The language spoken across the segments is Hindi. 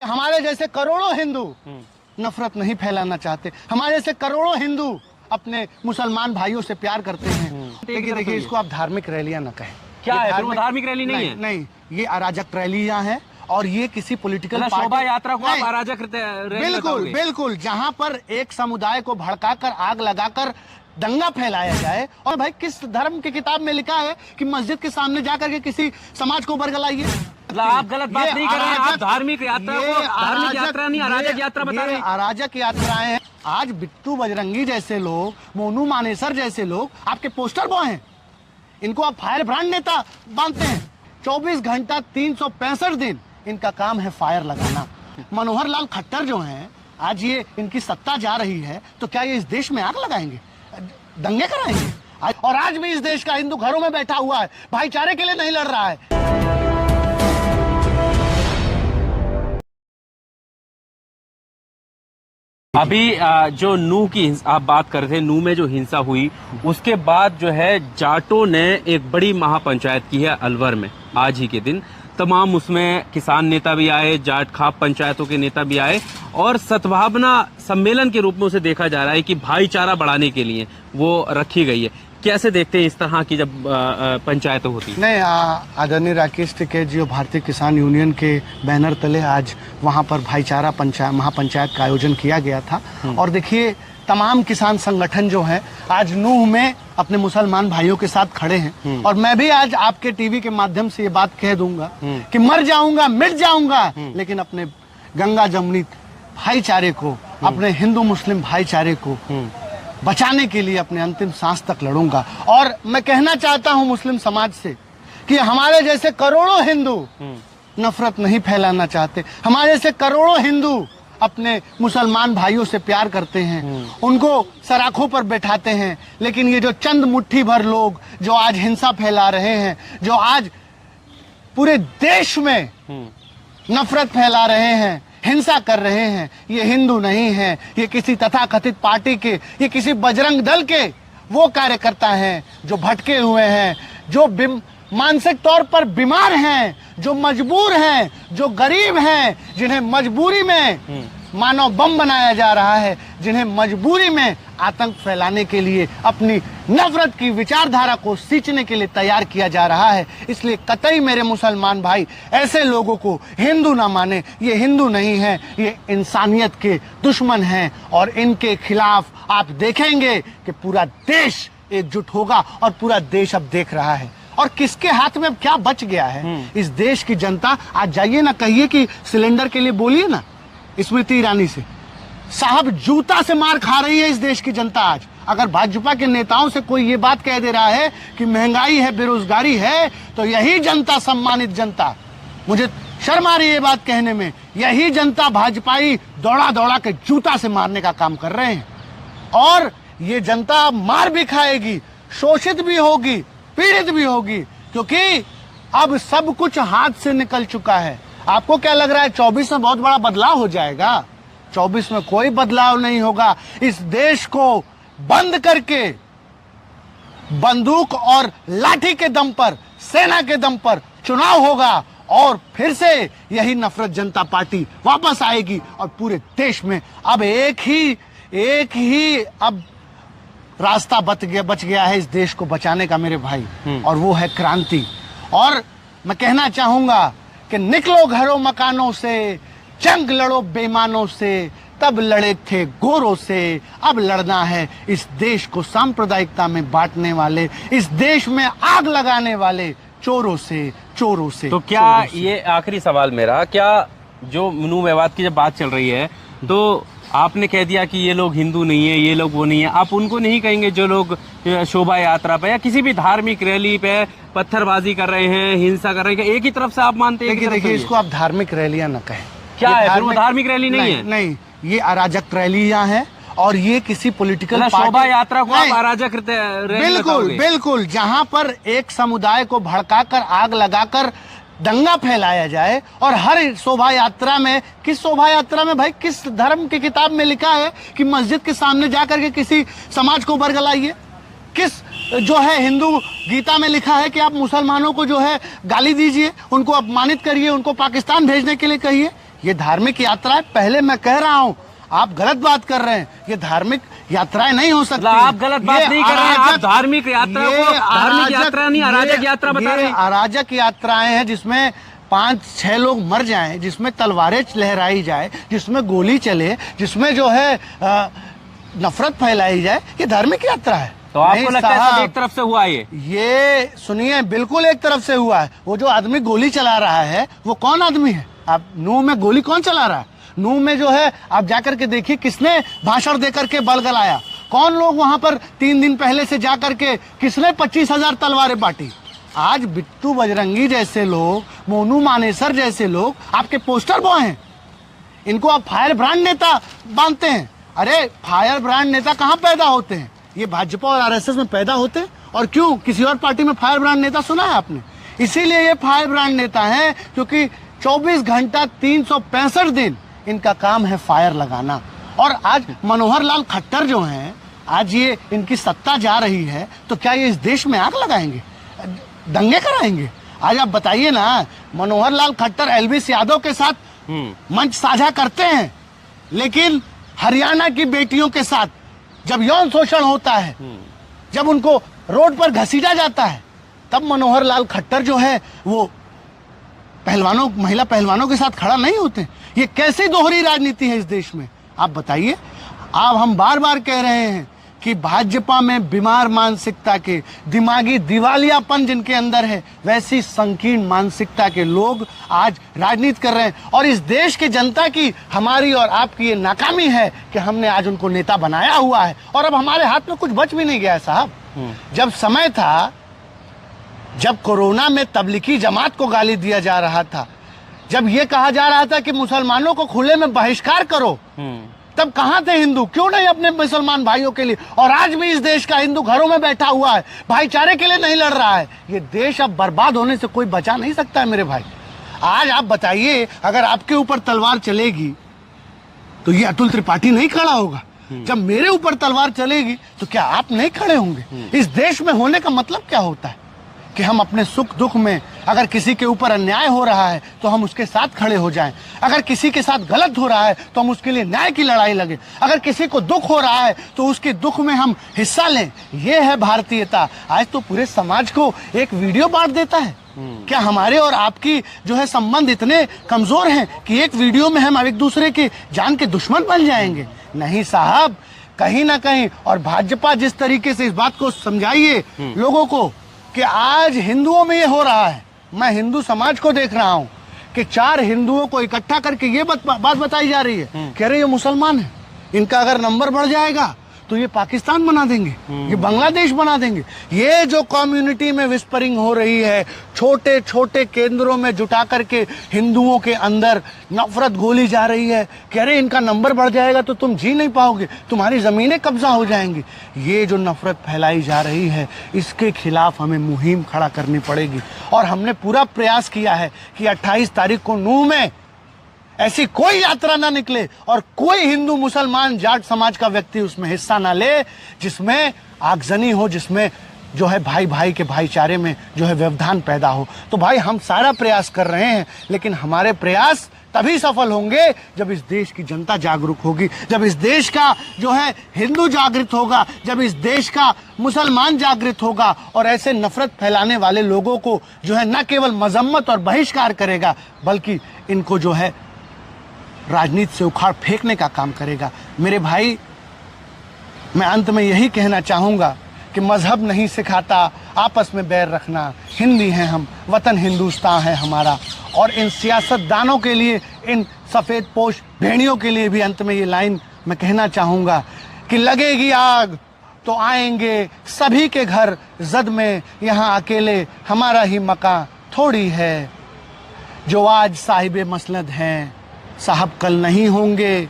हमारे जैसे करोड़ों हिंदू नफरत नहीं फैलाना चाहते। हमारे जैसे करोड़ों हिंदू अपने मुसलमान भाइयों से प्यार करते हैं। लेकिन देखिए, इसको आप धार्मिक रैलियां न कहें। क्या है? धार्मिक रैली नहीं है। नहीं, ये अराजक रैलियां हैं और ये किसी पॉलिटिकल शोभा यात्रा को आप अराजक रैली बिल्कुल बिल्कुल, जहां पर एक समुदाय को भड़काकर आग लगाकर दंगा फैलाया जाए। और भाई, किस धर्म की किताब में लिखा है कि मस्जिद के सामने जाकर के किसी समाज को बरगलाइए? आप गलत बात नहीं कर रहे हैं। आप धार्मिक यात्रा को धार्मिक यात्रा नहीं, अराजक यात्रा बता रहे हैं। अराजक यात्राएं हैं। आज बिट्टू बजरंगी जैसे लोग, मोनू मानेसर जैसे लोग आपके पोस्टर बॉय हैं। इनको आप फायर ब्रांड नेता मानते हैं। 24 घंटा 365 दिन इनका काम है फायर लगाना। मनोहर लाल खट्टर जो हैं, आज ये इनकी सत्ता जा रही है, तो क्या ये इस देश में आग लगाएंगे, दंगे कराएंगे? और आज भी इस देश का हिंदू घरों में बैठा हुआ है, भाईचारे के लिए नहीं लड़ रहा है। अभी जो नूह की आप बात कर रहे थे, नूह में जो हिंसा हुई उसके बाद जो है जाटों ने एक बड़ी महापंचायत की है अलवर में आज ही के दिन। तमाम उसमें किसान नेता भी आए, जाट खाप पंचायतों के नेता भी आए और सद्भावना सम्मेलन के रूप में उसे देखा जा रहा है कि भाईचारा बढ़ाने के लिए वो रखी गई है। कैसे देखते हैं इस तरह की जब पंचायतें होती है? नहीं, आदरणीय राकेश टिकैत जी और भारतीय किसान यूनियन के बैनर तले आज वहां पर भाईचारा महापंचायत का आयोजन किया गया था। और देखिए, तमाम किसान संगठन जो हैं आज नूह में अपने मुसलमान भाइयों के साथ खड़े हैं। और मैं भी आज आपके टीवी के माध्यम से ये बात कह दूंगा कि मर जाऊंगा, मिट जाऊंगा, लेकिन अपने गंगा जमुनी भाईचारे को, अपने हिंदू मुस्लिम भाईचारे को बचाने के लिए अपने अंतिम सांस तक लड़ूंगा। और मैं कहना चाहता हूं मुस्लिम समाज से कि हमारे जैसे करोड़ों हिंदू नफरत नहीं फैलाना चाहते। हमारे जैसे करोड़ों हिंदू अपने मुसलमान भाइयों से प्यार करते हैं, उनको सराखों पर बैठाते हैं। लेकिन ये जो चंद मुट्ठी भर लोग जो आज हिंसा फैला रहे हैं, जो आज पूरे देश में नफरत फैला रहे हैं, हिंसा कर रहे हैं, ये हिंदू नहीं है। ये किसी तथाकथित पार्टी के, ये किसी बजरंग दल के वो कार्यकर्ता हैं जो भटके हुए हैं, जो मानसिक तौर पर बीमार हैं, जो मजबूर हैं, जो गरीब हैं, जिन्हें मजबूरी में मानव बम बनाया जा रहा है, जिन्हें मजबूरी में आतंक फैलाने के लिए अपनी नफरत की विचारधारा को सींचने के लिए तैयार किया जा रहा है। इसलिए कतई मेरे मुसलमान भाई ऐसे लोगों को हिंदू ना माने। ये हिंदू नहीं है, ये इंसानियत के दुश्मन हैं। और इनके खिलाफ आप देखेंगे कि पूरा देश एकजुट होगा। और पूरा देश अब देख रहा है और किसके हाथ में अब क्या बच गया है। इस देश की जनता, आज जाइए ना, कहिए कि सिलेंडर के लिए बोलिए ना स्मृति ईरानी से, साहब जूता से मार खा रही है इस देश की जनता आज। अगर भाजपा के नेताओं से कोई ये बात कह दे रहा है कि महंगाई है, बेरोजगारी है, तो यही जनता, सम्मानित जनता, मुझे शर्म आ रही है ये बात कहने में, यही जनता भाजपाई दौड़ा दौड़ा के जूता से मारने का काम कर रहे हैं। और ये जनता मार भी खाएगी, शोषित भी होगी, पीड़ित भी होगी, क्योंकि अब सब कुछ हाथ से निकल चुका है। आपको क्या लग रहा है 24 में बहुत बड़ा बदलाव हो जाएगा? 24 में कोई बदलाव नहीं होगा। इस देश को बंद करके बंदूक और लाठी के दम पर, सेना के दम पर चुनाव होगा और फिर से यही नफरत जनता पार्टी वापस आएगी। और पूरे देश में अब एक ही अब रास्ता बच गया है इस देश को बचाने का मेरे भाई, और वो है क्रांति। और मैं कहना चाहूंगा कि निकलो घरों मकानों से, जंग लड़ो बेईमानों से, तब लड़े थे गोरों से, अब लड़ना है इस देश को सांप्रदायिकता में बांटने वाले, इस देश में आग लगाने वाले चोरों से। तो क्या ये आखिरी सवाल मेरा, क्या जो नूह मेवात की जब बात चल रही है, तो आपने कह दिया कि ये लोग हिंदू नहीं है, ये लोग वो नहीं है, आप उनको नहीं कहेंगे जो लोग शोभा यात्रा पे या किसी भी धार्मिक रैली पे पत्थरबाजी कर रहे हैं, हिंसा कर रहे हैं, एक ही तरफ से आप मानते हैं? देखिए, इसको आप धार्मिक रैलियां न कहें। क्या है? वो धार्मिक रैली नहीं है। नहीं, ये अराजक रैलियां हैं और ये किसी पॉलिटिकल शोभा यात्रा को आप अराजक बिल्कुल, जहां पर एक समुदाय को भड़काकर आग लगाकर दंगा फैलाया जाए। और हर शोभा यात्रा में, किस शोभा यात्रा में भाई, किस धर्म की किताब में लिखा है कि मस्जिद के सामने जाकर के किसी समाज को बरगलाइए? किस जो है हिंदू गीता में लिखा है कि आप मुसलमानों को जो है गाली दीजिए, उनको अपमानित करिए, उनको पाकिस्तान भेजने के लिए कहिए? ये धार्मिक यात्रा है, पहले मैं कह रहा हूँ आप गलत बात कर रहे हैं। ये धार्मिक यात्राएं नहीं हो सकती। आप गलत बात नहीं कर रहे हैं, आप धार्मिक यात्रा को धार्मिक यात्रा नहीं, अराजक यात्रा बता रहे हैं। अराजक यात्राएं हैं जिसमें 5-6 लोग मर जाएं, जिसमें तलवारें लहराई जाए, जिसमें गोली चले, जिसमें जो है नफरत फैलाई जाए, ये धार्मिक यात्रा है। तो आपको लगता है सब एक तरफ से हुआ ये सुनिए, बिल्कुल एक तरफ से हुआ है। वो जो आदमी गोली चला रहा है वो कौन आदमी है? आप नूह में गोली कौन चला रहा है? नूह में जो है आप जाकर के देखिए किसने भाषण देकर के बल गलाया, कौन लोग वहां पर 3 दिन पहले से जाकर के किसने 25,000 तलवारें बांटी। आज बिट्टू बजरंगी जैसे लोग, मोनू मानेसर जैसे लोग आपके पोस्टर बॉय हैं, इनको आप फायर ब्रांड नेता मानते हैं। अरे फायर ब्रांड नेता कहाँ पैदा होते हैं? ये भाजपा और आरएसएस में पैदा होते हैं। और क्यों? किसी और पार्टी में फायर ब्रांड नेता सुना है आपने? इसीलिए ये फायर ब्रांड नेता है क्योंकि 24 घंटा 365 दिन इनका काम है फायर लगाना। और आज मनोहर लाल खट्टर जो हैं, आज ये इनकी सत्ता जा रही है, तो क्या ये इस देश में आग लगाएंगे, दंगे कराएंगे? आज आप बताइए ना, मनोहर लाल खट्टर एलवीस यादव के साथ मंच साझा करते हैं, लेकिन हरियाणा की बेटियों के साथ जब यौन शोषण होता है, जब उनको रोड पर घसीटा जाता है, तब मनोहर लाल खट्टर जो है वो पहलवानों, महिला पहलवानों के साथ खड़ा नहीं होते। ये कैसी दोहरी राजनीति है इस देश में? आप बताइए। अब हम बार बार कह रहे हैं कि भाजपा में बीमार मानसिकता के, दिमागी दिवालियापन जिनके अंदर है, वैसी संकीर्ण मानसिकता के लोग आज राजनीति कर रहे हैं। और इस देश की जनता की, हमारी और आपकी ये नाकामी है कि हमने आज उनको नेता बनाया हुआ है और अब हमारे हाथ में कुछ बच भी नहीं गया है साहब। जब समय था, जब कोरोना में तबलीगी जमात को गाली दिया जा रहा था, जब ये कहा जा रहा था कि मुसलमानों को खुले में बहिष्कार करो, तब कहां थे हिंदू? क्यों नहीं अपने मुसलमान भाइयों के लिए? और आज भी इस देश का हिंदू घरों में बैठा हुआ है, भाईचारे के लिए नहीं लड़ रहा है। ये देश अब बर्बाद होने से कोई बचा नहीं सकता है मेरे भाई। आज आप बताइए, अगर आपके ऊपर तलवार चलेगी तो ये अतुल त्रिपाठी नहीं खड़ा होगा। जब मेरे ऊपर तलवार चलेगी तो क्या आप नहीं खड़े होंगे? इस देश में होने का मतलब क्या होता है कि हम अपने सुख दुख में, अगर किसी के ऊपर अन्याय हो रहा है तो हम उसके साथ खड़े हो जाएं, अगर किसी के साथ गलत हो रहा है तो हम उसके लिए न्याय की लड़ाई लगे, अगर किसी को दुख हो रहा है तो उसके दुख में हम हिस्सा लें। ये है भारतीयता। आज तो पूरे समाज को एक वीडियो बांट देता है। क्या हमारे और आपकी जो है संबंध इतने कमजोर हैं कि एक वीडियो में हम एक दूसरे के जान के दुश्मन बन जाएंगे? नहीं साहब, कहीं ना कहीं। और भाजपा जिस तरीके से, इस बात को समझाइए लोगों को कि आज हिंदुओं में ये हो रहा है। मैं हिंदू समाज को देख रहा हूँ कि 4 हिंदुओं को इकट्ठा करके ये बात बताई जा रही है, कह रहे ये मुसलमान है, इनका अगर नंबर बढ़ जाएगा तो ये पाकिस्तान बना देंगे, ये बांग्लादेश बना देंगे। ये जो कम्युनिटी में विस्परिंग हो रही है, छोटे छोटे केंद्रों में जुटा करके हिंदुओं के अंदर नफरत घोली जा रही है, कह रहे इनका नंबर बढ़ जाएगा तो तुम जी नहीं पाओगे, तुम्हारी जमीनें कब्जा हो जाएंगी। ये जो नफरत फैलाई जा रही है, इसके खिलाफ हमें मुहिम खड़ा करनी पड़ेगी। और हमने पूरा प्रयास किया है कि 28 तारीख को नूह में ऐसी कोई यात्रा ना निकले और कोई हिंदू, मुसलमान, जाट समाज का व्यक्ति उसमें हिस्सा ना ले जिसमें आगजनी हो, जिसमें जो है भाई भाई के भाईचारे में जो है व्यवधान पैदा हो। तो भाई हम सारा प्रयास कर रहे हैं, लेकिन हमारे प्रयास तभी सफल होंगे जब इस देश की जनता जागरूक होगी, जब इस देश का जो है हिंदू जागृत होगा, जब इस देश का मुसलमान जागृत होगा और ऐसे नफरत फैलाने वाले लोगों को जो है न केवल मजम्मत और बहिष्कार करेगा, बल्कि इनको जो है राजनीति से उखाड़ फेंकने का काम करेगा। मेरे भाई, मैं अंत में यही कहना चाहूँगा कि मजहब नहीं सिखाता आपस में बैर रखना। हिंदी हैं हम, वतन हिंदुस्तान है हमारा। और इन सियासतदानों के लिए, इन सफ़ेद पोश भेड़ियों के लिए भी अंत में ये लाइन मैं कहना चाहूँगा कि लगेगी आग तो आएंगे सभी के घर जद में, यहाँ अकेले हमारा ही मकान थोड़ी है। जो आज साहिबे मसनद हैं, साहब कल नहीं होंगे,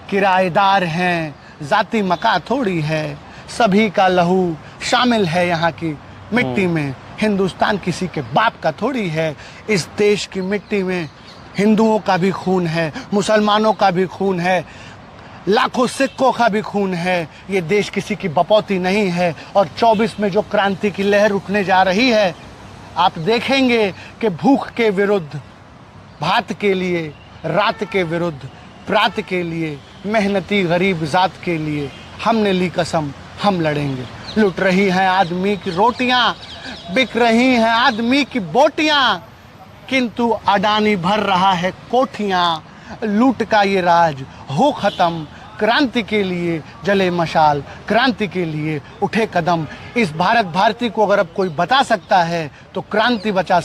किराएदार हैं, जाती मका थोड़ी है। सभी का लहू शामिल है यहाँ की मिट्टी में, हिंदुस्तान किसी के बाप का थोड़ी है। इस देश की मिट्टी में हिंदुओं का भी खून है, मुसलमानों का भी खून है, लाखों सिक्कों का भी खून है। ये देश किसी की बपौती नहीं है। और 24 में जो क्रांति की लहर उठने जा रही है, आप देखेंगे कि भूख के विरुद्ध, भात के लिए, रात के विरुद्ध प्रात के लिए, मेहनती गरीब जात के लिए हमने ली कसम, हम लड़ेंगे। लुट रही हैं आदमी की रोटियां, बिक रही हैं आदमी की बोटियां, किंतु अडानी भर रहा है कोठियां। लूट का ये राज हो खत्म, क्रांति के लिए जले मशाल, क्रांति के लिए उठे कदम। इस भारत भारती को अगर अब कोई बता सकता है तो क्रांति बचा